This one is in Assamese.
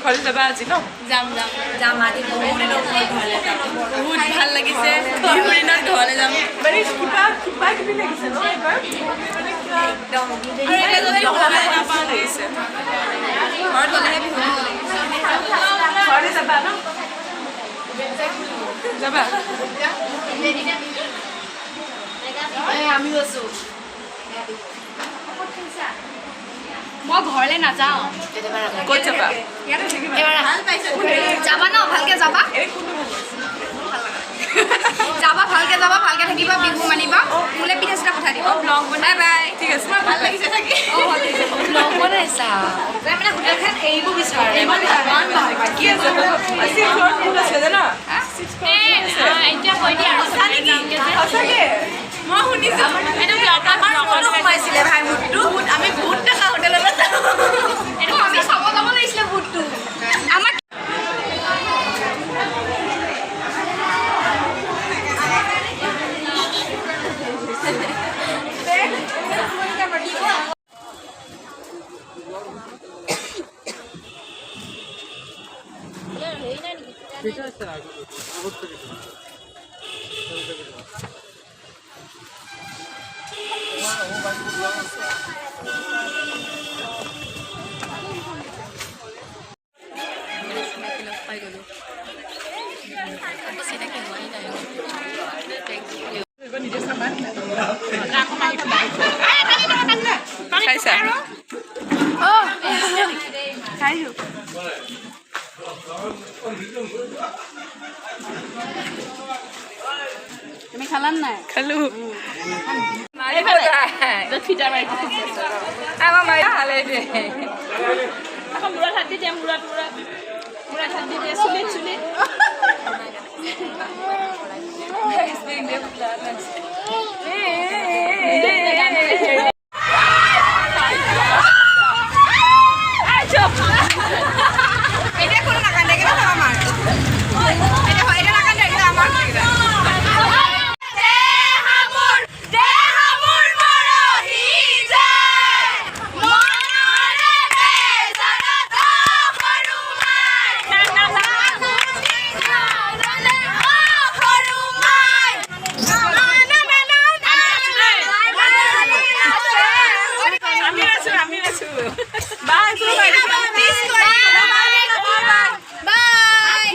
ঘৰলৈ যাবা আজি ন? যাম যাম যাম আজি বহুত দিনৰ মূৰত ঘৰলৈ যাম। বহুত ভাল লাগিছে বিহুৰ দিনত ঘৰলৈ যাম। মানে কিবা কিবা কিবি লাগিছে ন এইবাৰ? একদম লাগিছে ঘৰত গ'লেহে বিহু ঘৰলৈ যাবা ন? যাবা? আমি আছো মই ঘৰলৈ নাযাওঁ। ক'ত যাবা? যাবা ন? ভালকে যাবা যাবা ভালকে যাবা ভালকে থাকিবা বিহু মানিবা। মোলৈ পিঠা চিঠা পঠাই দিব। ব্লগ বনাই বাই ঠিক আছে ভাল লাগিছে থাকি ব্লগ বনাইছা মানে হোটেলখন এৰিব বিচাৰে কি আছে আজি ঘৰত কোন আছে জানা? এতিয়া কৈ দিয়া সঁচাকে মই শুনিছোঁ সোমাইছিলে ভাই মুঠটো আমি বহুত দেখা হোটেলত আমি চাব যাব লাগিছিলে বুটটো আমাৰ খাইছা? খাইছো তুমি খালা নাই? খালো ফিটা মাৰি আমাৰ মাৰি হালে দিয়ে আকৌ মূৰত হাত দি দিয়ে মূৰত হাত দি দিয়ে চুলিত আমি আছো বাই বাই